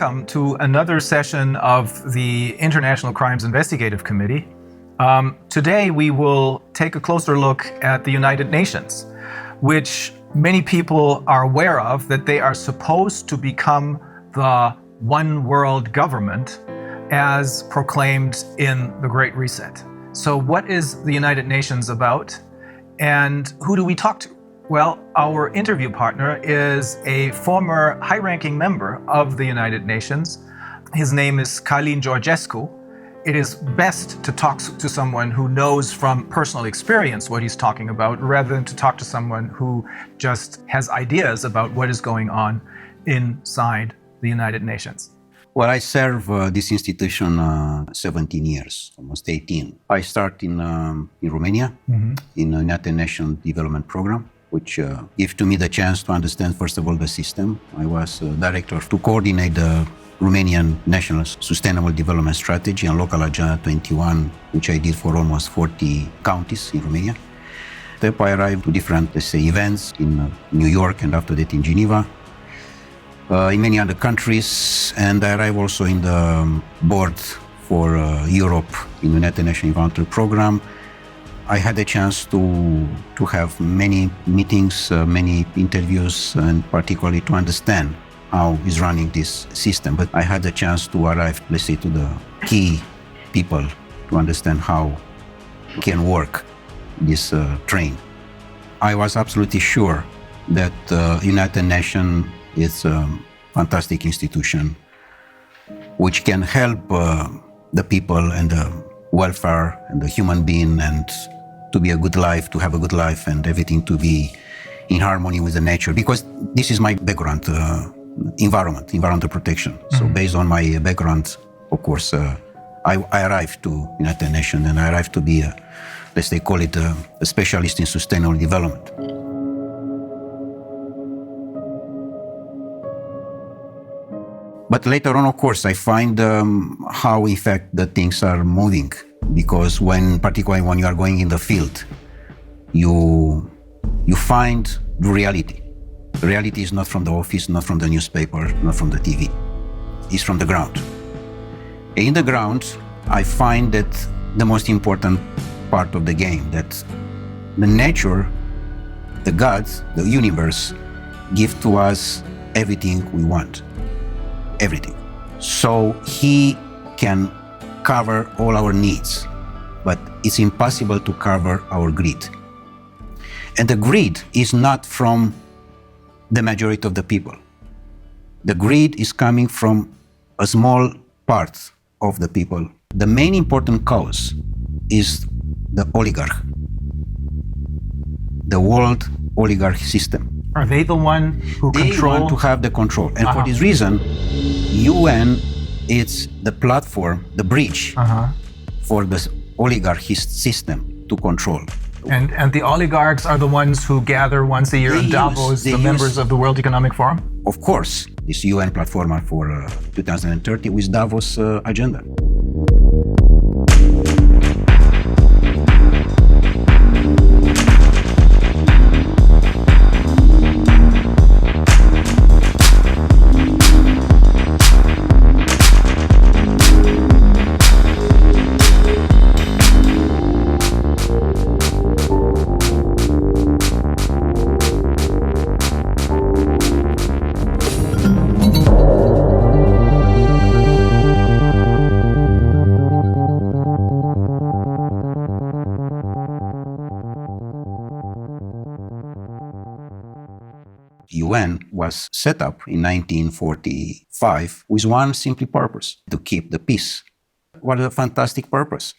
welcome to another session of the International Crimes Investigative Committee. Today we will take a closer look at the United Nations, which many people are aware of, that they are supposed to become the one world government as proclaimed in the Great Reset. So what is the United Nations about, and who do we talk to? Well, our interview partner is a former high-ranking member of the United Nations. His name is Călin Georgescu. It is best to talk to someone who knows from personal experience what he's talking about, rather than to talk to someone who just has ideas about what is going on inside the United Nations. Well, I serve this institution 17 years, almost 18. I started in Romania, in the United Nations Development Program, which gave to me the chance to understand, first of all, the system. I was director to coordinate the Romanian National Sustainable Development Strategy and Local Agenda 21, which I did for almost 40 counties in Romania. I arrived to different, let's say, events in New York and after that in Geneva, in many other countries, and I arrived also in the board for Europe in the United Nations Environmental Program. I had a chance to have many meetings, many interviews, and particularly to understand how is running this system. But I had a chance to arrive, let's say, to the key people to understand how can work this train. I was absolutely sure that United Nations is a fantastic institution which can help the people and the welfare and the human being, and to be a good life, to have a good life, and everything to be in harmony with the nature. Because this is my background, environmental protection. So based on my background, of course, I arrived to United Nations, and I arrived to be, let's say, call it a specialist in sustainable development. But later on, of course, I find how, in fact, the things are moving. Because particularly when you are going in the field, you find the reality. The reality is not from the office, not from the newspaper, not from the TV. It's from the ground. In the ground, I find that the most important part of the game, that the nature, the gods, the universe, give to us everything we want. Everything. So he can cover all our needs, but it's impossible to cover our greed. And the greed is not from the majority of the people. The greed is coming from a small part of the people. The main important cause is the oligarch, the world oligarch system. Are they the one who control? They want to have the control. And for this reason, UN is the platform, the bridge for the oligarchy system to control. And the oligarchs are the ones who gather once a year in Davos, the members of the World Economic Forum? Of course, this UN platform for 2030 with Davos agenda. UN was set up in 1945 with one simple purpose: to keep the peace. What a fantastic purpose.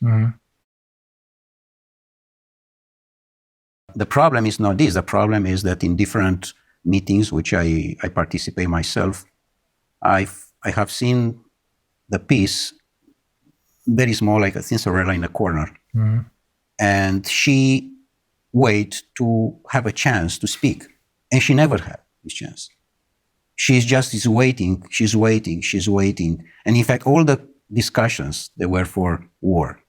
The problem is not this. The problem is that in different meetings, which I participate myself, I have seen the peace very small, like a Cinderella in a corner. And she wait to have a chance to speak. And she never had this chance. She's waiting, she's waiting. And in fact, all the discussions, they were for war.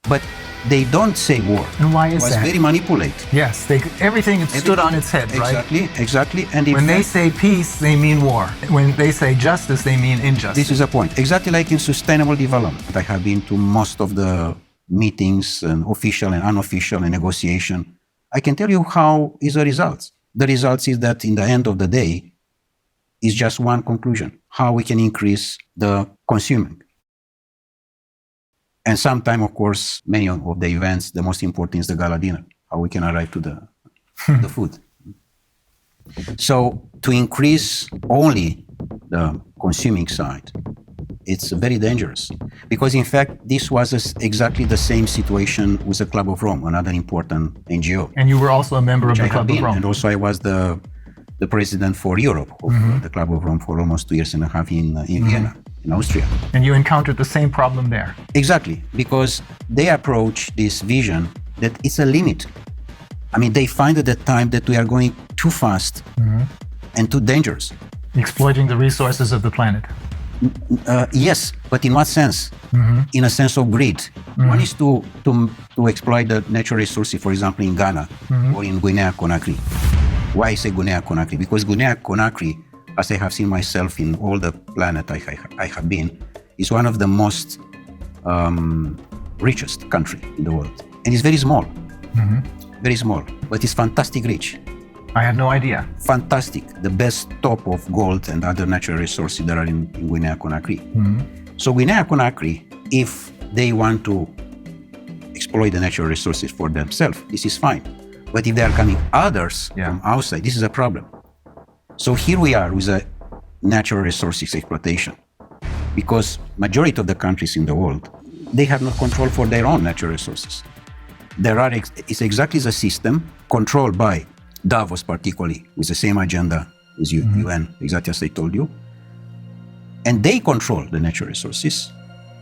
But they don't say war. And why is It was that? very manipulated. Yes, everything stood on its head, right? Exactly. And in When they fact, say peace, they mean war. When they say justice, they mean injustice. this is the point. Exactly like in sustainable development. I have been to most of the meetings, and official and unofficial, and negotiation. I can tell you how is the results. The results is that in the end of the day, is just one conclusion: how we can increase the consuming. And sometime, of course, many of the events, the most important is the gala dinner, how we can arrive to the food. So to increase only the consuming side, it's very dangerous. Because in fact, this was exactly the same situation with the Club of Rome, another important NGO. And you were also a member of the Club of Rome. And also I was the president for Europe of the Club of Rome for almost 2 years and a half in Vienna, in Austria. And you encountered the same problem there. Exactly, because they approach this vision that it's a limit. I mean, they find at that time that we are going too fast and too dangerous. Exploiting the resources of the planet. Yes, but in what sense? In a sense of greed. One is to exploit the natural resources, for example, in Ghana or in Guinea-Conakry. Why I say Guinea-Conakry? Because Guinea-Conakry, as I have seen myself in all the planet I have been, is one of the most richest country in the world. And it's very small, very small, but it's fantastic rich. I had no idea. Fantastic, the best top of gold and other natural resources that are in Guinea-Conakry. So Guinea-Conakry, if they want to exploit the natural resources for themselves, this is fine. But if there are coming others from outside, this is a problem. So here we are with a natural resources exploitation, because majority of the countries in the world, they have no control for their own natural resources. It's exactly the system controlled by Davos, particularly with the same agenda as UN, exactly as I told you. And they control the natural resources,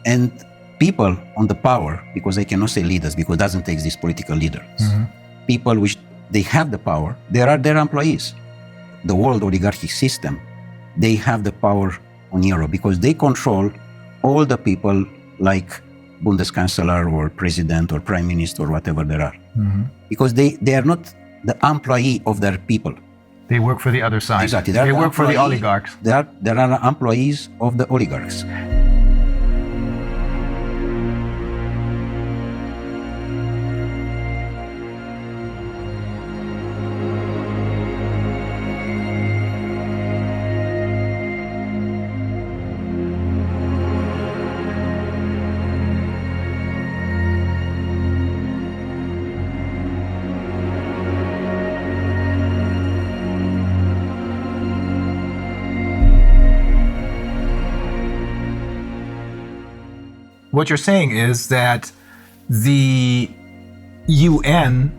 and people on the power, because I cannot say leaders, because it doesn't take these political leaders. People which they have the power, they are their employees. The world oligarchic system, they have the power on Europe because they control all the people like Bundeskanzler or president or prime minister or whatever there are. Because they are not the employee of their people. They work for the other side. Exactly. They work for the oligarchs. They are employees of the oligarchs. What you're saying is that the UN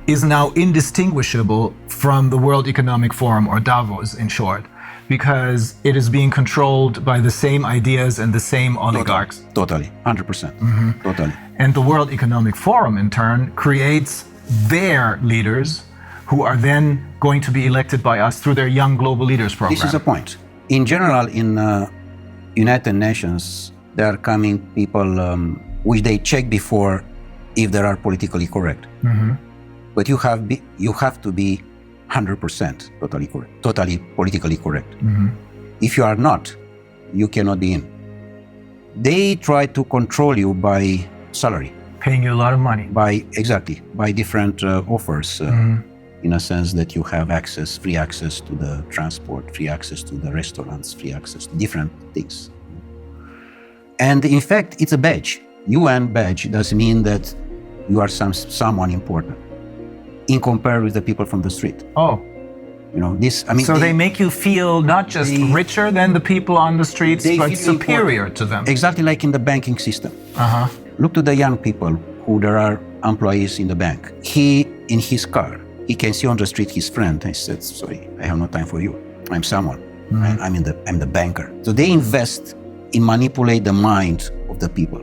is now indistinguishable from the World Economic Forum, or Davos in short, because it is being controlled by the same ideas and the same oligarchs. Totally, 100%. Totally. And the World Economic Forum, in turn, creates their leaders who are then going to be elected by us through their Young Global Leaders program. This is a point. In general, in United Nations, there are coming people which they check before if they are politically correct. But you have to be 100% totally correct, totally politically correct. If you are not, you cannot be in. They try to control you by salary. Paying you a lot of money. By different offers, in a sense that you have free access to the transport, free access to the restaurants, free access to different things. And in fact, it's a badge. UN badge does mean that you are someone important in comparison with the people from the street. Oh. You know, this, I mean. So they make you feel not just richer than the people on the streets, but superior to them. Exactly like in the banking system. Look to the young people who there are employees in the bank. He, in his car, he can see on the street his friend. He said, sorry, I have no time for you. I'm someone. I'm the banker. So they invest in manipulate the mind of the people.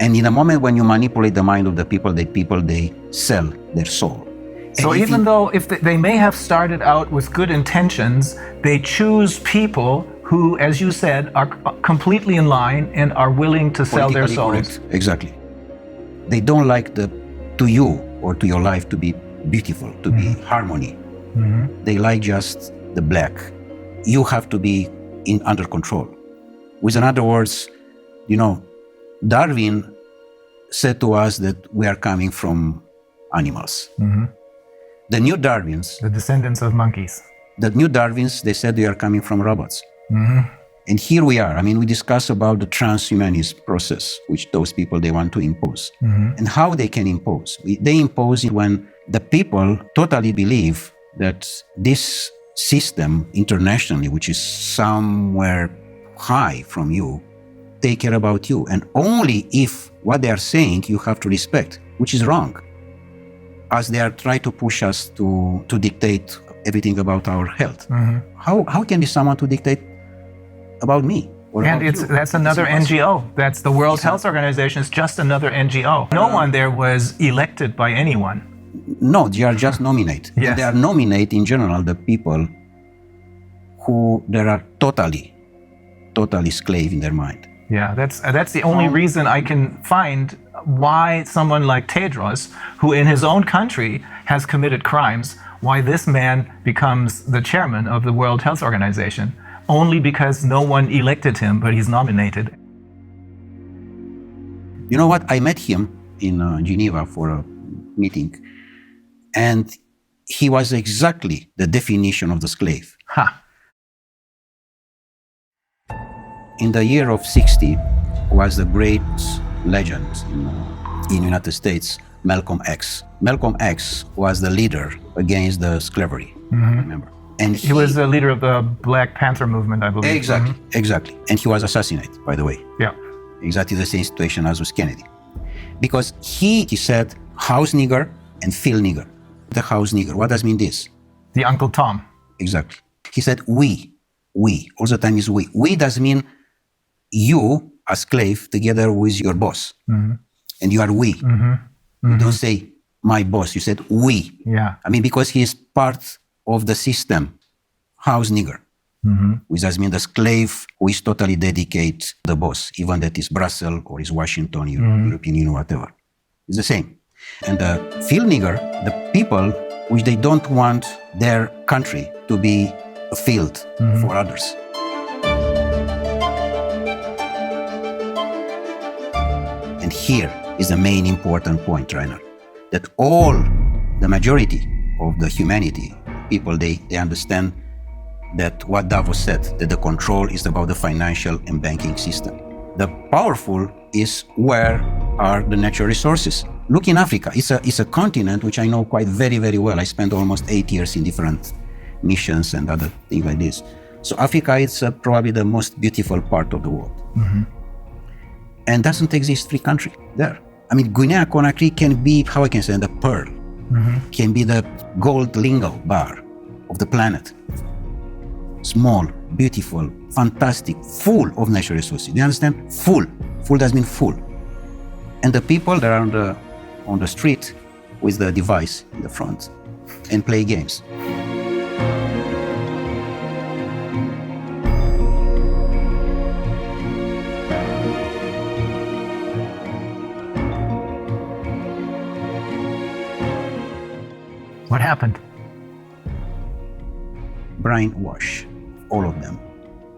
And in a moment when you manipulate the mind of the people, they sell their soul. So even though if they may have started out with good intentions, they choose people who, as you said, are completely in line and are willing to sell their souls. Correct. Exactly. They don't like to you or to your life to be beautiful, to be harmony. They like just the black. You have to be under control. With other words, Darwin said to us that we are coming from animals. The new Darwins, The descendants of monkeys. they said we are coming from robots. And here we are. We discuss about the transhumanist process, which those people, they want to impose. And how they can impose. They impose it when the people totally believe that this system internationally, which is somewhere high from you, take care about you. And only if what they are saying you have to respect, which is wrong. As they are trying to push us to dictate everything about our health. How can be someone to dictate about me? And that's another NGO. That's the World Health Organization. It's just another NGO. No one there was elected by anyone. No, they are just nominate. Yes. They are nominate in general the people who they are totally slave in their mind. Yeah, that's the only reason I can find why someone like Tedros, who in his own country has committed crimes, why this man becomes the chairman of the World Health Organization. Only because no one elected him, but he's nominated. You know what? I met him in Geneva for a meeting, and he was exactly the definition of the slave. In the year of 60 was the great legend in United States, Malcolm X. Malcolm X was the leader against the slavery, remember? And he was the leader of the Black Panther movement, I believe. Exactly. And he was assassinated, by the way. Yeah. Exactly the same situation as with Kennedy. Because he said house nigger and field nigger. The house nigger, what does mean this? The Uncle Tom. Exactly. He said we. All the time is we. We does mean you, a slave, together with your boss. And you are we. You don't say my boss, you said we. Yeah. Because he is part of the system, house nigger, which does mean the slave who is totally dedicated to the boss, even that is Brussels or is Washington, European Union, whatever. It's the same. And the field nigger, the people which they don't want their country to be a field for others. And here is the main important point, Rainer, that the majority of the humanity, people, they understand that what Davos said, that the control is about the financial and banking system. The powerful is where are the natural resources. Look in Africa. It's a continent which I know quite very, very well. I spent almost 8 years in different missions and other things like this. So Africa is probably the most beautiful part of the world. And doesn't exist free country there. Guinea-Conakry can be, how I can say, the pearl. Can be the gold lingo bar of the planet. Small, beautiful, fantastic, full of natural resources. Do you understand? Full. Full does mean full. And the people that are on the street with the device in the front and play games. What happened? Brainwash, all of them.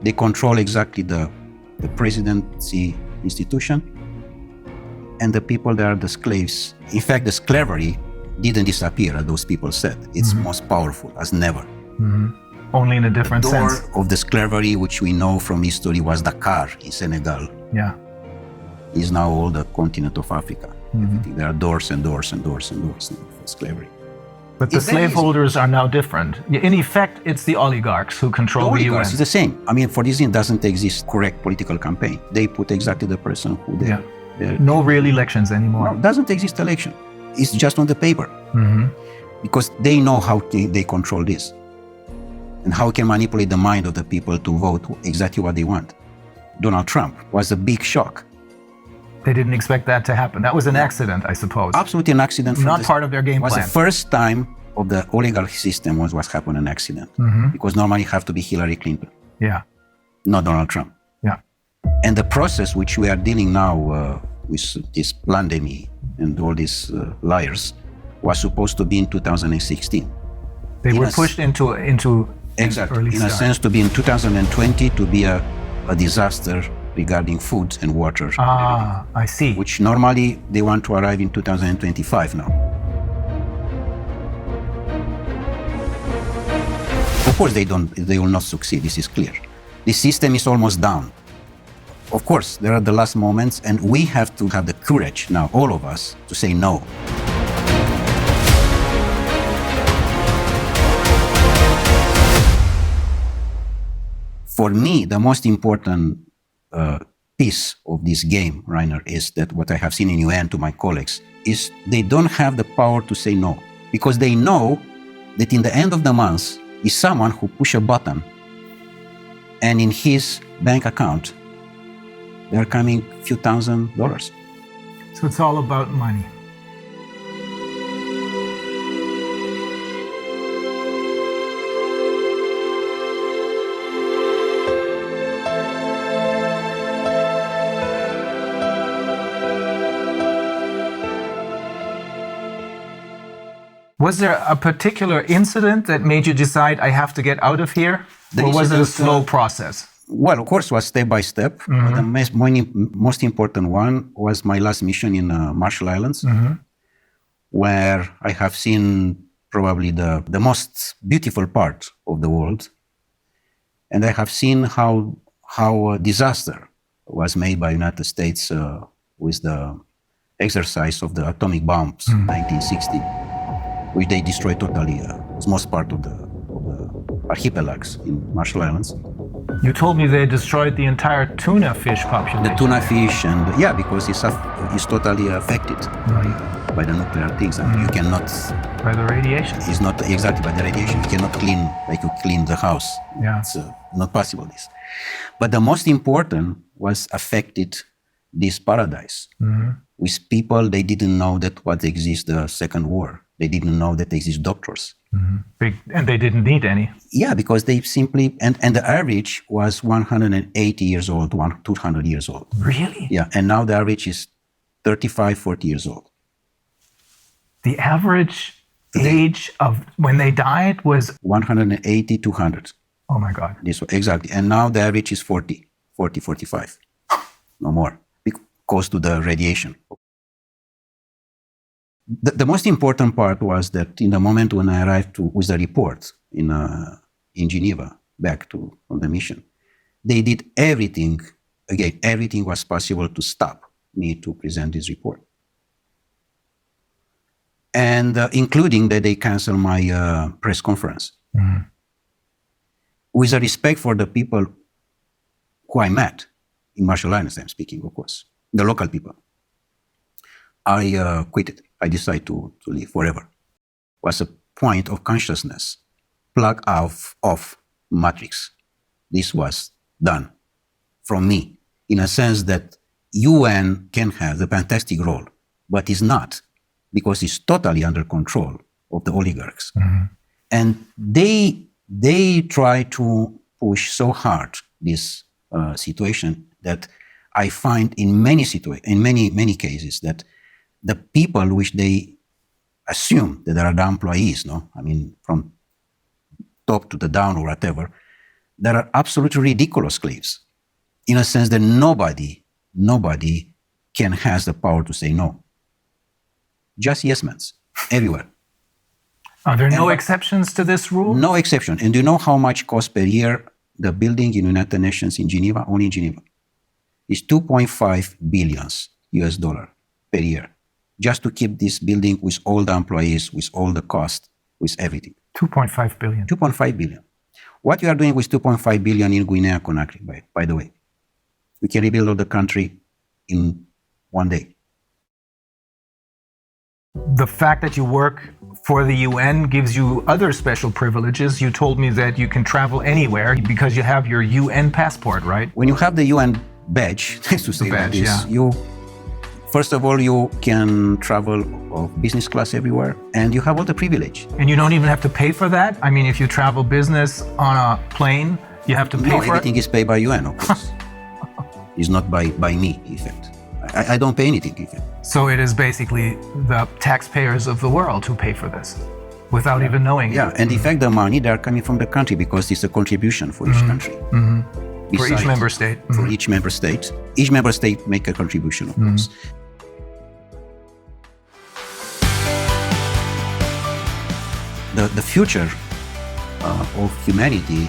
They control exactly the presidency institution and the people that are the slaves. In fact, the slavery didn't disappear, as those people said. It's most powerful as never. Only in a different sense. The door of the slavery, which we know from history, was Dakar in Senegal. Yeah. Is now all the continent of Africa. There are doors and doors and doors and doors for slavery. But the slaveholders are now different. In effect, it's the oligarchs who control the UN. It's the same. For this, it doesn't exist correct political campaign. They put exactly the person who they... No real elections anymore. No, doesn't exist election. It's just on the paper. Because they know how they control this. And how can manipulate the mind of the people to vote exactly what they want. Donald Trump was a big shock. They didn't expect that to happen. That was an accident, I suppose. Absolutely an accident. Not part of their game plan. It was the first time of the oligarchy system was what happened an accident. Because normally it have to be Hillary Clinton. Yeah. Not Donald Trump. Yeah. And the process which we are dealing now with this pandemic, and all these liars was supposed to be in 2016. They were pushed into exactly, early in a start. sense, to be in 2020 to be a disaster regarding food and water. I see. Which normally they want to arrive in 2025 now. Of course they will not succeed, this is clear. The system is almost down. Of course, there are the last moments, and we have to have the courage now, all of us, to say no. For me, the most important piece of this game, Rainer, is that what I have seen in UN to my colleagues is they don't have the power to say no, because they know that in the end of the month is someone who push a button and in his bank account there are coming few $1,000s. So it's all about money. Was there a particular incident that made you decide, I have to get out of here? Or was it a slow process? Well, of course, it was step by step. But the most important one was my last mission in Marshall Islands, where I have seen probably the most beautiful part of the world. And I have seen how a disaster was made by United States with the exercise of the atomic bombs in 1960. Which they destroyed totally, most part of the archipelagos in Marshall Islands. You told me they destroyed the entire tuna fish population. The tuna fish, and yeah, because it's totally affected by the nuclear things. And you cannot... By the radiation. It's not exactly by the radiation. You cannot clean like you clean the house. Yeah. It's not possible, this. But the most important was affected this paradise. With people, they didn't know that what exists the Second War. They didn't know that there exist doctors. And they didn't need any. Yeah, because they simply, and the average was 180 years old, 200 years old. Really? Yeah, and now the average is 35, 40 years old. The average age of when they died was? 180, 200. Oh my God. This exactly. And now the average is 40, 45. No more, because to the radiation. The most important part was that in the moment when I arrived with the report in Geneva, back on the mission, they did everything, again, everything was possible to stop me to present this report. And including that they canceled my press conference. With a respect for the people who I met, in Marshall Islands I'm speaking, of course, the local people, I quit it. I decided to leave forever. Was a point of consciousness, plug off matrix. This was done from me, in a sense that UN can have the fantastic role, but is not, because it's totally under control of the oligarchs. And they try to push so hard this situation that I find in many cases that the people which they assume that they are the employees, no? I mean, from top to the down or whatever, there are absolutely ridiculous slaves, in a sense that nobody can has the power to say no. Just yes men, everywhere. Are there no exceptions to this rule? No exception. And do you know how much costs per year the building in United Nations in Geneva, only in Geneva? It's $2.5 billion US per year. Just to keep this building with all the employees, with all the cost, with everything. 2.5 billion. 2.5 billion. What you are doing with 2.5 billion in Guinea-Conakry, by the way? We can rebuild all the country in one day. The fact that you work for the UN gives you other special privileges. You told me that you can travel anywhere because you have your UN passport, right? When you have the UN badge, to say like this, first of all, you can travel of business class everywhere, and you have all the privilege. And you don't even have to pay for that? I mean, if you travel business on a plane, you have to pay for it? No, everything is paid by UN, of course. It's not by me, in fact. I don't pay anything even. So it is basically the taxpayers of the world who pay for this without even knowing it. Yeah, and in fact, the money, they are coming from the country because it's a contribution for each country. For each member state. For each member state. Each member state make a contribution, of course. The future of humanity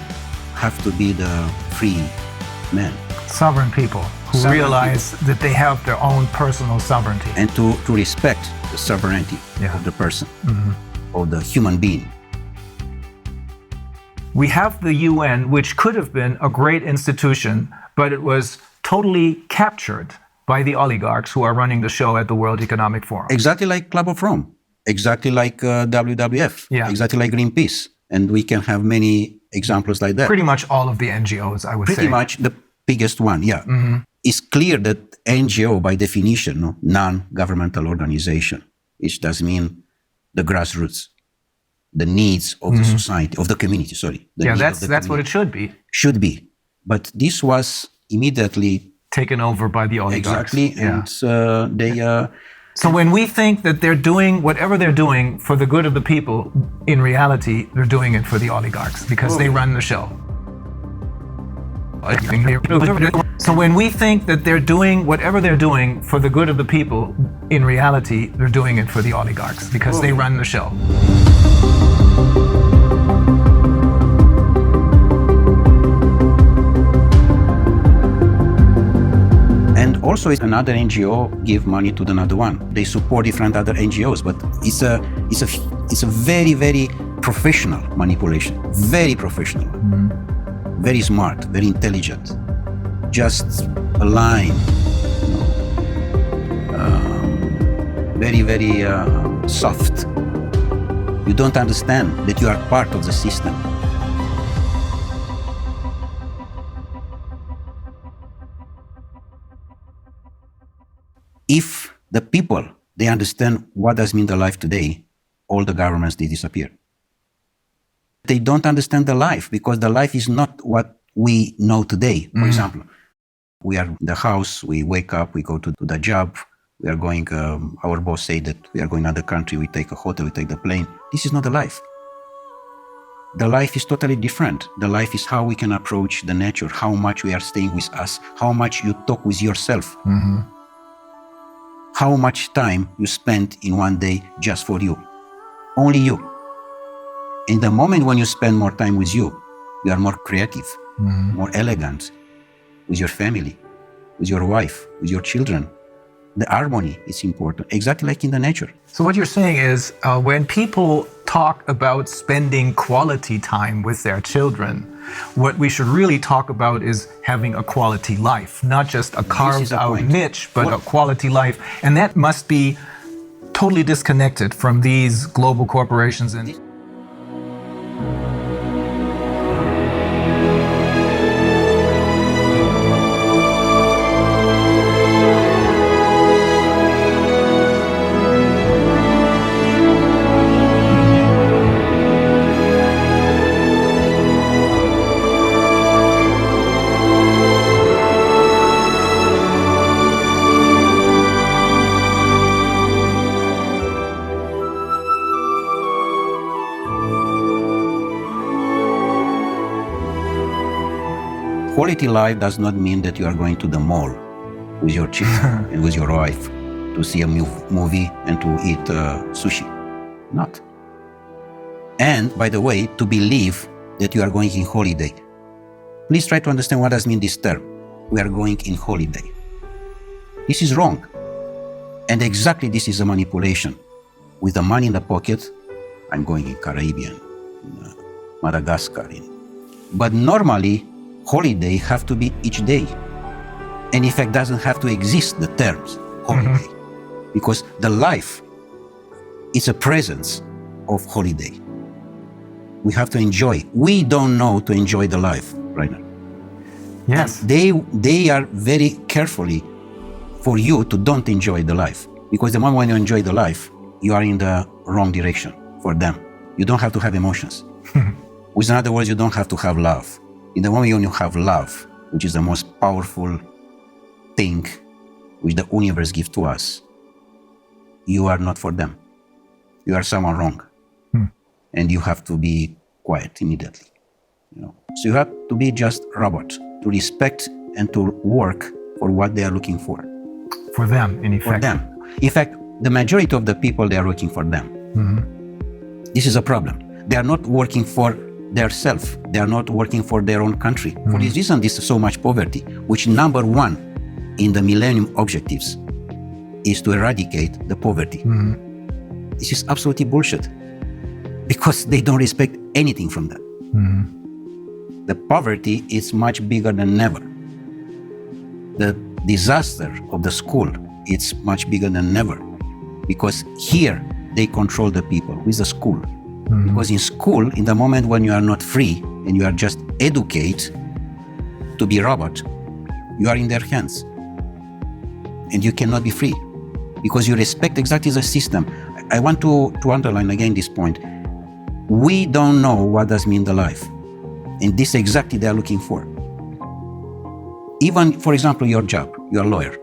have to be the free men. Sovereign people who realize that they have their own personal sovereignty. And to respect the sovereignty of the person, of the human being. We have the UN, which could have been a great institution, but it was totally captured by the oligarchs who are running the show at the World Economic Forum. Exactly like Club of Rome, exactly like WWF, exactly like Greenpeace. And we can have many examples like that. Pretty much all of the NGOs, I would say. Pretty much the biggest one, It's clear that NGO, by definition, non-governmental organization, which does mean the grassroots, the needs of the society, of the community, that's what it should be. Should be. But this was immediately taken over by the oligarchs. Exactly, and they... So when we think that they're doing whatever they're doing for the good of the people, in reality, they're doing it for the oligarchs because they run the show. So when we think that they're doing whatever they're doing for the good of the people, in reality, they're doing it for the oligarchs because they run the show. And also, another NGO give money to another one. They support different other NGOs, but it's a very, very professional manipulation. Very professional, very smart, very intelligent. Just a line, very, very soft. You don't understand that you are part of the system. If the people, they understand what does mean the life today, all the governments, they disappear. They don't understand the life because the life is not what we know today. For example, we are in the house, we wake up, we go to the job, we are going, our boss say that we are going to another country, we take a hotel, we take the plane. This is not the life. The life is totally different. The life is how we can approach the nature, how much we are staying with us, how much you talk with yourself. How much time you spend in one day just for you. Only you. In the moment when you spend more time with you are more creative, more elegant, with your family, with your wife, with your children. The harmony is important, exactly like in the nature. So what you're saying is when people talk about spending quality time with their children, what we should really talk about is having a quality life, not just a carved out niche, but a quality life. And that must be totally disconnected from these global corporations. And quality life does not mean that you are going to the mall with your children and with your wife to see a movie and to eat sushi. Not. And, by the way, to believe that you are going in holiday. Please try to understand what does mean this term. We are going in holiday. This is wrong. And exactly this is a manipulation. With the money in the pocket, I'm going in Caribbean, in Madagascar. But normally, holiday have to be each day. And in fact, doesn't have to exist, the terms holiday. Because the life is a presence of holiday. We have to enjoy. We don't know to enjoy the life right now. yes, They are very carefully for you to don't enjoy the life. Because the moment when you enjoy the life, you are in the wrong direction for them. You don't have to have emotions. With other words, you don't have to have love. In the moment when you have love, which is the most powerful thing which the universe gives to us, you are not for them. You are someone wrong. And you have to be quiet immediately. So you have to be just robot, to respect and to work for what they are looking for. For them, in effect. For them. In fact, the majority of the people, they are working for them. This is a problem. They are not working for their self. They are not working for their own country. For this reason, this is so much poverty, which number one in the Millennium Objectives is to eradicate the poverty. This is absolutely bullshit, because they don't respect anything from that. The poverty is much bigger than ever. The disaster of the school, it's much bigger than ever, because here they control the people with the school. Because in school, in the moment when you are not free and you are just educated to be robot, you are in their hands and you cannot be free because you respect exactly the system. I want to underline again this point. We don't know what does mean the life, and this exactly they are looking for. Even, for example, your job, you're a lawyer.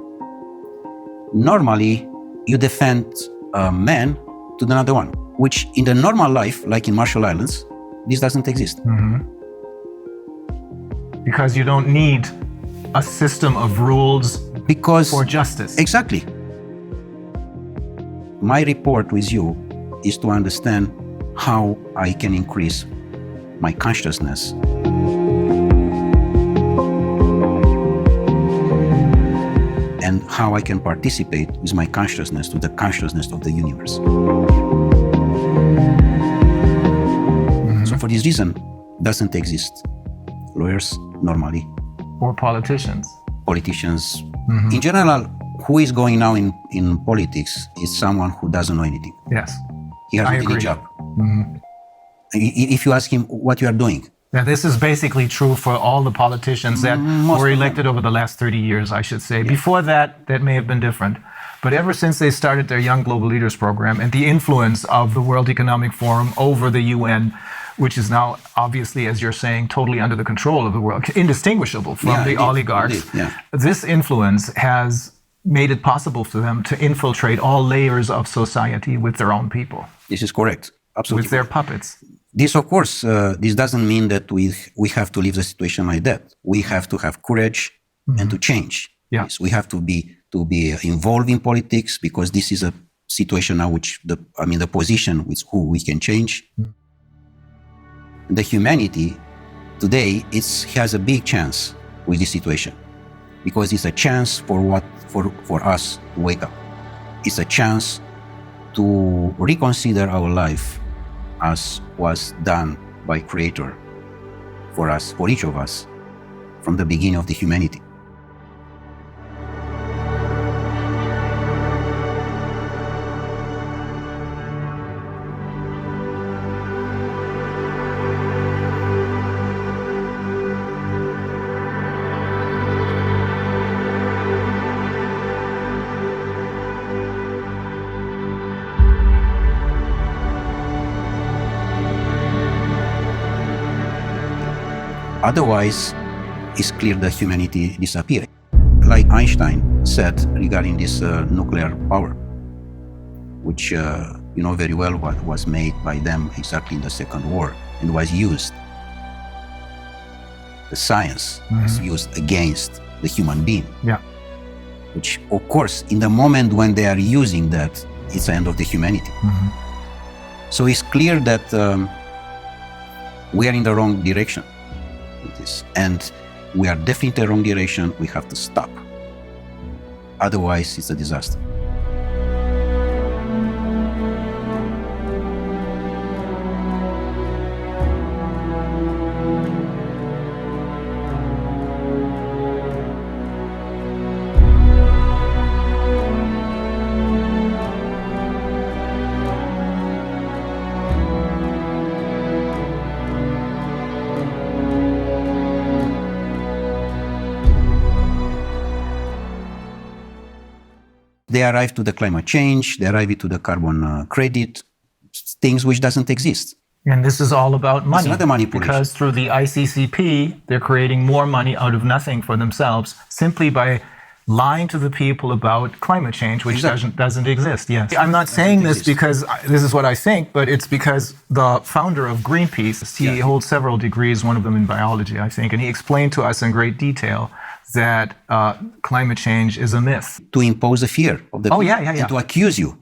Normally, you defend a man to another one, which in the normal life, like in Marshall Islands, this doesn't exist. Because you don't need a system of rules for justice. Exactly. My report with you is to understand how I can increase my consciousness. And how I can participate with my consciousness to the consciousness of the universe. So for this reason, doesn't exist lawyers normally. Or politicians. Politicians. In general, who is going now in politics is someone who doesn't know anything. Yes. He has any job. If you ask him what you are doing. Now, this is basically true for all the politicians that were elected over the last 30 years, I should say. Before that, that may have been different. But ever since they started their Young Global Leaders program and the influence of the World Economic Forum over the UN, which is now obviously, as you're saying, totally under the control of the world, indistinguishable from the oligarchs, this influence has made it possible for them to infiltrate all layers of society with their own people. This is correct. Absolutely. With their puppets. This, of course, this doesn't mean that we have to leave the situation like that. We have to have courage and to change. Yes, we have to be involved in politics, because this is a situation now which the position with who we can change. The humanity today has a big chance with this situation, because it's a chance for us to wake up. It's a chance to reconsider our life as was done by Creator for us, for each of us, from the beginning of the humanity. Otherwise, it's clear that humanity disappears. Like Einstein said regarding this nuclear power, which you know very well what was made by them exactly in the Second War and was used. The science was used against the human being. Which, of course, in the moment when they are using that, it's the end of the humanity. So it's clear that we are in the wrong direction. And we are definitely in the wrong direction. We have to stop. Otherwise, it's a disaster. They arrive to the climate change, they arrive to the carbon credit, things which doesn't exist. And this is all about money. It's not a manipulation. Because through the ICCP, they're creating more money out of nothing for themselves, simply by lying to the people about climate change, which Exactly. doesn't exist. Yes. I'm not saying this because this is what I think, but it's because the founder of Greenpeace, he holds several degrees, one of them in biology, I think, and he explained to us in great detail that climate change is a myth. To impose a fear of the people and to accuse you.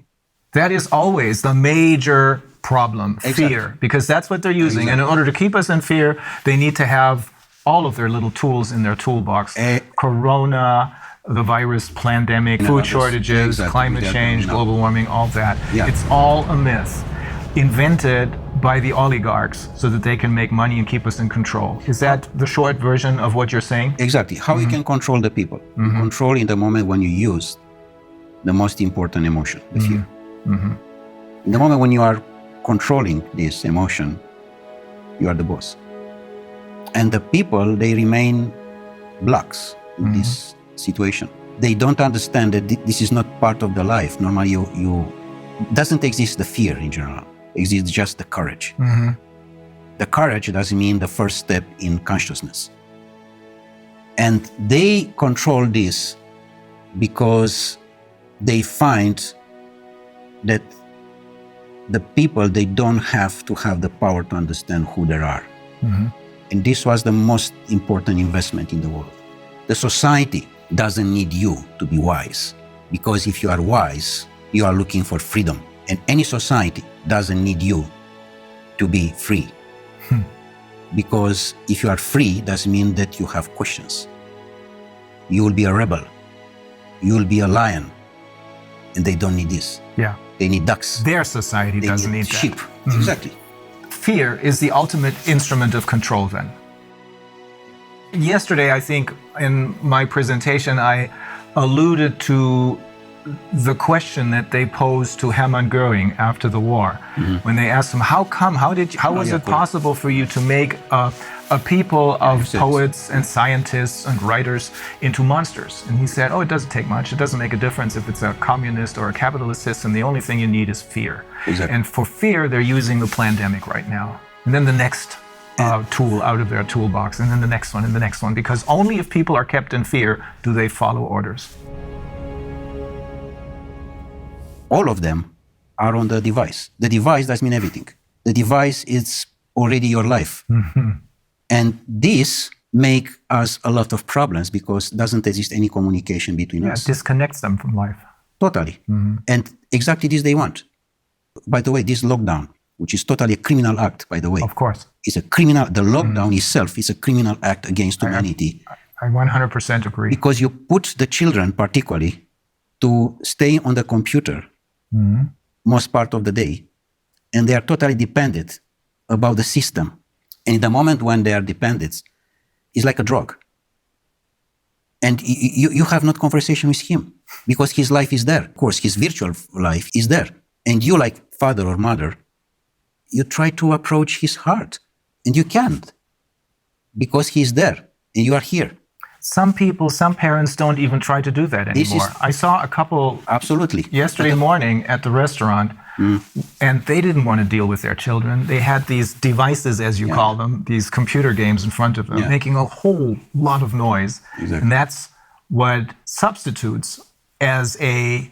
That is always the major problem, fear, because that's what they're using. And in order to keep us in fear, they need to have all of their little tools in their toolbox. Corona, the virus, pandemic, food shortages, climate change, global warming, all that. It's all a myth invented by the oligarchs so that they can make money and keep us in control. Is that the short version of what you're saying? Exactly. How you can control the people. You control in the moment when you use the most important emotion, the fear. In the moment when you are controlling this emotion, you are the boss. And the people, they remain blocks in this situation. They don't understand that this is not part of the life. Normally, doesn't exist the fear in general. Exists just the courage. The courage doesn't mean the first step in consciousness. And they control this because they find that the people, they don't have to have the power to understand who they are. And this was the most important investment in the world. The society doesn't need you to be wise, because if you are wise, you are looking for freedom. And any society doesn't need you to be free. Because if you are free, doesn't mean that you have questions. You will be a rebel. You will be a lion. And they don't need this. Yeah. They need ducks. Their society doesn't need sheep. that. Exactly. Fear is the ultimate instrument of control then. Yesterday, I think in my presentation, I alluded to the question that they posed to Hermann Göring after the war, when they asked him, how was it possible for you to make a people of poets and scientists and writers into monsters? And he said, it doesn't take much. It doesn't make a difference if it's a communist or a capitalist system. The only thing you need is fear. Exactly. And for fear, they're using the pandemic right now. And then the next tool out of their toolbox, and then the next one, and the next one, because only if people are kept in fear do they follow orders. All of them are on the device. The device does mean everything. The device is already your life. And this make us a lot of problems because doesn't exist any communication between us. It disconnects them from life. Totally. And exactly this they want. By the way, this lockdown, which is totally a criminal act, by the way. Of course. It's a criminal, the lockdown itself is a criminal act against humanity. I 100% agree. Because you put the children particularly to stay on the computer most part of the day, and they are totally dependent about the system. And in the moment when they are dependent, it's like a drug. And you have not conversation with him because his life is there. Of course, his virtual life is there. And you, like father or mother, you try to approach his heart, and you can't because he's there and you are here. Some people, some parents don't even try to do that anymore. I saw a couple yesterday morning at the restaurant, and they didn't want to deal with their children. They had these devices, as you call them, these computer games in front of them, making a whole lot of noise. Exactly. And that's what substitutes as a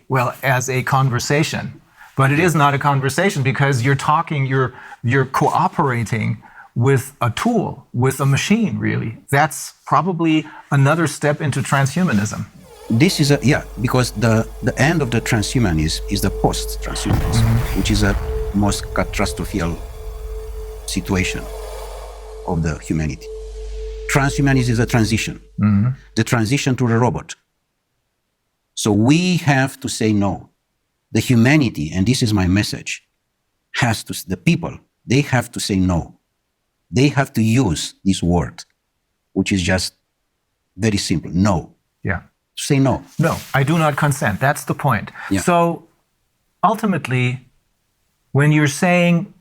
conversation. But it is not a conversation because you're talking, you're cooperating with a tool, with a machine, really. That's probably another step into transhumanism. This is because the end of the transhumanism is the post-transhumanism, which is a most catastrophic situation of the humanity. Transhumanism is a transition, the transition to the robot. So we have to say no. The humanity, and this is my message, the people, they have to say no. They have to use this word, which is just very simple, no. Yeah. Say no. No, I do not consent. That's the point. Yeah. So ultimately, when you're saying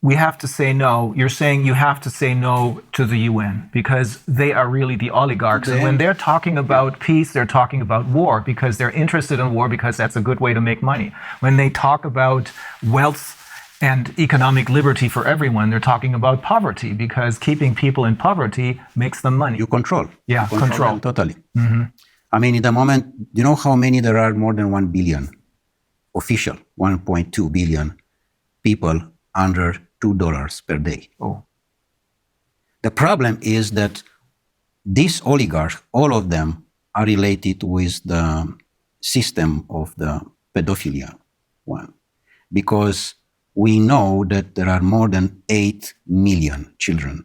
we have to say no, you're saying you have to say no to the UN because they are really the oligarchs. And when they're talking about peace, they're talking about war because they're interested in war because that's a good way to make money. When they talk about wealth and economic liberty for everyone, they're talking about poverty because keeping people in poverty makes them money. You control. Yeah, you control them totally. I mean, in the moment, do you know how many there are? More than 1 billion official, 1.2 billion people under $2 per day. Oh. The problem is that these oligarchs, all of them, are related with the system of the pedophilia one. Because we know that there are more than 8 million children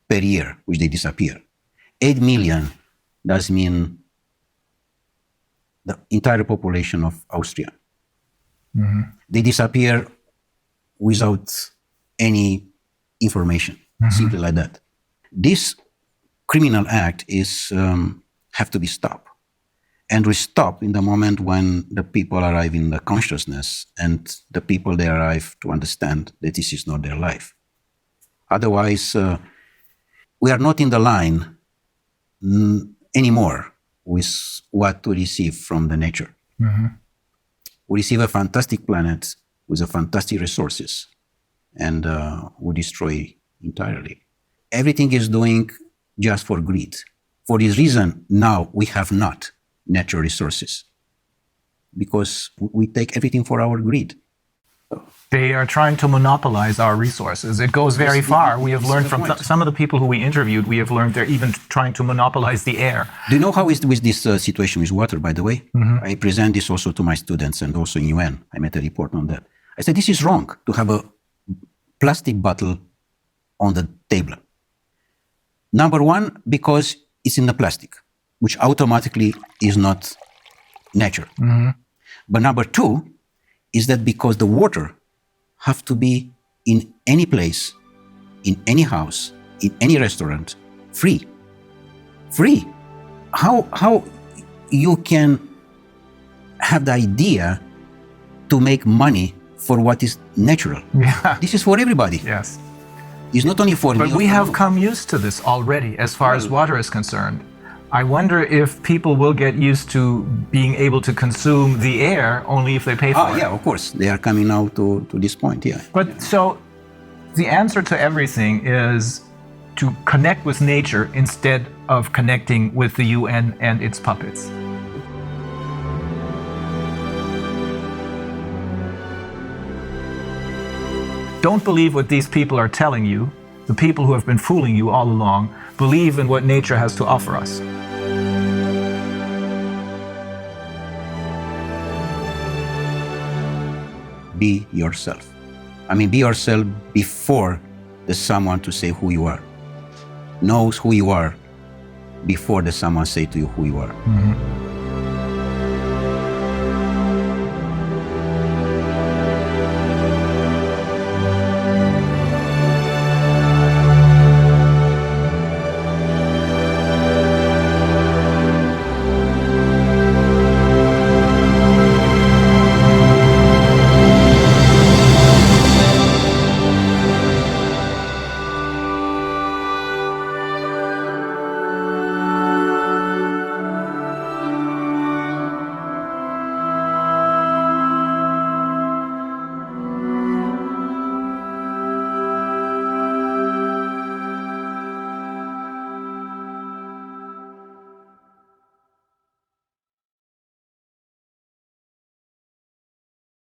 per year which they disappear. 8 million does mean the entire population of Austria. Mm-hmm. They disappear without any information, simply like that. This criminal act is have to be stopped. And we stop in the moment when the people arrive in the consciousness and the people they arrive to understand that this is not their life. Otherwise, we are not in the line anymore with what to receive from the nature. Mm-hmm. We receive a fantastic planet with a fantastic resources, and we destroy entirely. Everything is doing just for greed. For this reason, now we have not natural resources, because we take everything for our greed. They are trying to monopolize our resources. It goes very far. We have learned from some of the people who we interviewed, we have learned they're even trying to monopolize the air. Do you know how is with this situation with water, by the way? Mm-hmm. I present this also to my students and also in UN. I made a report on that. I said, this is wrong to have a plastic bottle on the table. Number one, because it's in the plastic, which automatically is not nature. Mm-hmm. But number two is that because the water have to be in any place, in any house, in any restaurant, free. Free. How you can have the idea to make money for what is natural? Yeah. This is for everybody. Yes. It's not only for me. But we have come used to this already as far as water is concerned. I wonder if people will get used to being able to consume the air only if they pay for it. Yeah, of course. They are coming now to this point, yeah. But so the answer to everything is to connect with nature instead of connecting with the UN and its puppets. Don't believe what these people are telling you. The people who have been fooling you all along believe in what nature has to offer us. Be yourself. I mean, be yourself before there's someone to say who you are. Knows who you are before there's someone say to you who you are. Mm-hmm.